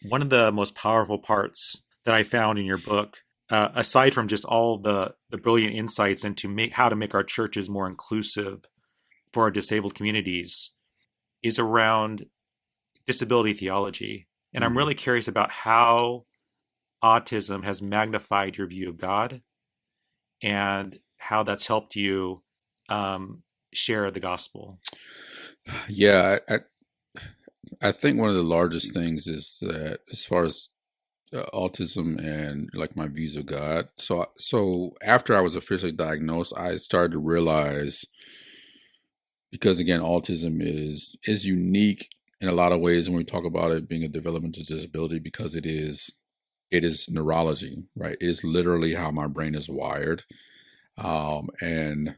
one of the most powerful parts that I found in your book, aside from just all the brilliant insights into how to make our churches more inclusive for our disabled communities, is around disability theology. And I'm Hmm. really curious about how autism has magnified your view of God and how that's helped you um, share the gospel. Yeah, I think one of the largest things is that as far as autism and like my views of God. So after I was officially diagnosed, I started to realize, because again, autism is unique in a lot of ways when we talk about it being a developmental disability, because it is neurology, right? It is literally how my brain is wired. And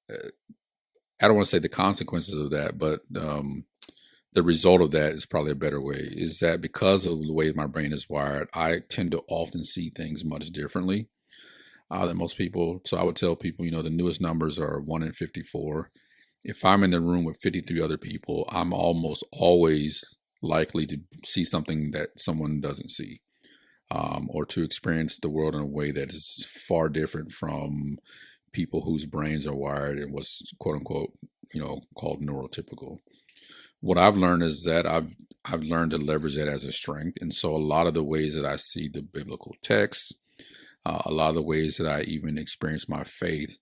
I don't want to say the consequences of that, but the result of that is probably a better way, is that because of the way my brain is wired, I tend to often see things much differently than most people. So I would tell people, the newest numbers are 1 in 54. If I'm in the room with 53 other people, I'm almost always likely to see something that someone doesn't see, or to experience the world in a way that is far different from people whose brains are wired and what's quote unquote, called neurotypical. What I've learned is that I've learned to leverage that as a strength. And so a lot of the ways that I see the biblical text, a lot of the ways that I even experience my faith,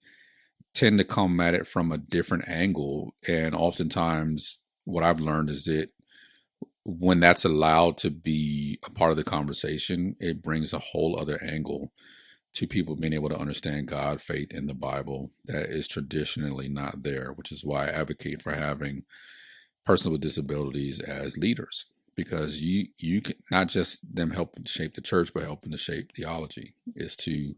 tend to come at it from a different angle. And oftentimes what I've learned is that when that's allowed to be a part of the conversation, it brings a whole other angle to people being able to understand God, faith in the Bible that is traditionally not there, which is why I advocate for having persons with disabilities as leaders, because you can not just them helping shape the church, but helping to shape theology, is to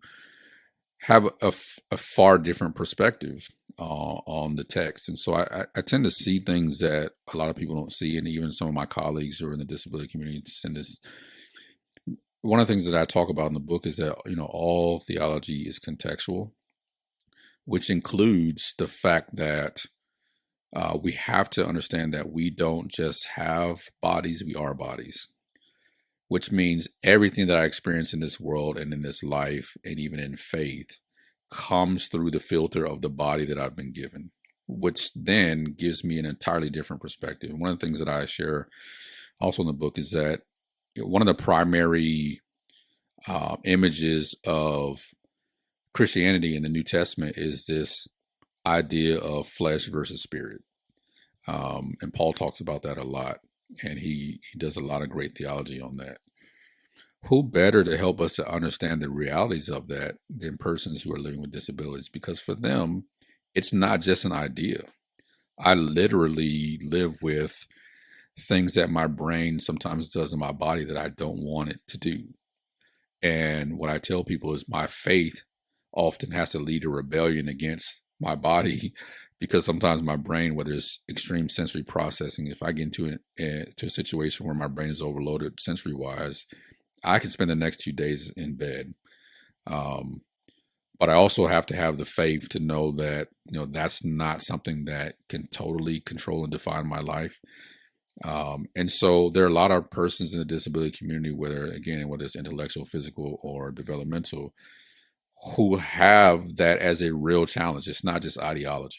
have a far different perspective on the text. And so I tend to see things that a lot of people don't see, and even some of my colleagues who are in the disability community send this. One of the things that I talk about in the book is that all theology is contextual, which includes the fact that we have to understand that we don't just have bodies, we are bodies, which means everything that I experience in this world and in this life and even in faith comes through the filter of the body that I've been given, which then gives me an entirely different perspective. One of the things that I share also in the book is that one of the primary images of Christianity in the New Testament is this idea of flesh versus spirit. And Paul talks about that a lot, and he does a lot of great theology on that. Who better to help us to understand the realities of that than persons who are living with disabilities? Because for them, it's not just an idea. I literally live with things that my brain sometimes does in my body that I don't want it to do. And what I tell people is my faith often has to lead a rebellion against my body, because sometimes my brain, whether it's extreme sensory processing, if I get to a situation where my brain is overloaded sensory wise, I can spend the next 2 days in bed. Um, but I also have to have the faith to know that that's not something that can totally control and define my life. And so there are a lot of persons in the disability community, whether it's intellectual, physical, or developmental, who have that as a real challenge. It's not just ideology,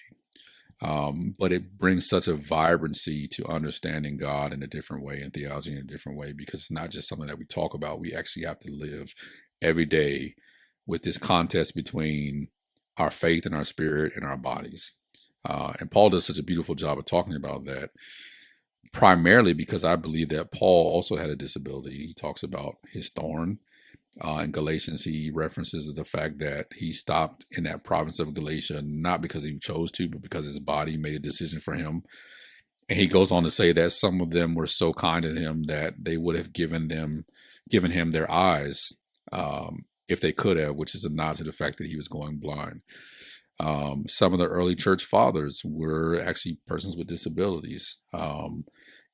but it brings such a vibrancy to understanding God in a different way and theology in a different way, because it's not just something that we talk about. We actually have to live every day with this contest between our faith and our spirit and our bodies. And Paul does such a beautiful job of talking about that, primarily because I believe that Paul also had a disability. He talks about his thorn. In Galatians, he references the fact that he stopped in that province of Galatia, not because he chose to, but because his body made a decision for him. And he goes on to say that some of them were so kind to him that they would have given him their eyes, if they could have, which is a nod to the fact that he was going blind. Some of the early church fathers were actually persons with disabilities.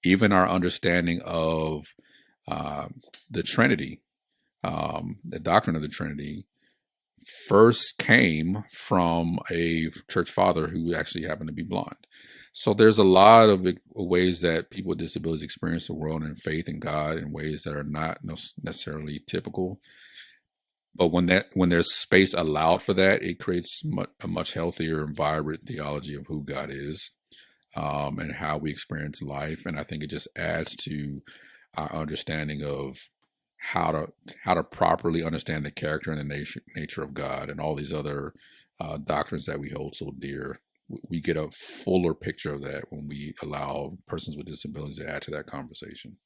Even our understanding of the Trinity, the doctrine of the Trinity, first came from a church father who actually happened to be blind. So there's a lot of ways that people with disabilities experience the world and faith in God in ways that are not necessarily typical. But when there's space allowed for that, it creates a much healthier and vibrant theology of who God is, and how we experience life. And I think it just adds to our understanding of how to properly understand the character and the nature of God and all these other doctrines that we hold so dear. We get a fuller picture of that when we allow persons with disabilities to add to that conversation.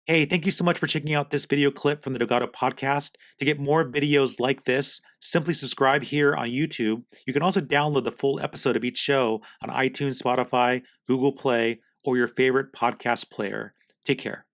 Hey, thank you so much for checking out this video clip from the Delgado podcast. To get more videos like this, simply subscribe here on YouTube. You can also download the full episode of each show on iTunes, Spotify, Google Play, or your favorite podcast player. Take care.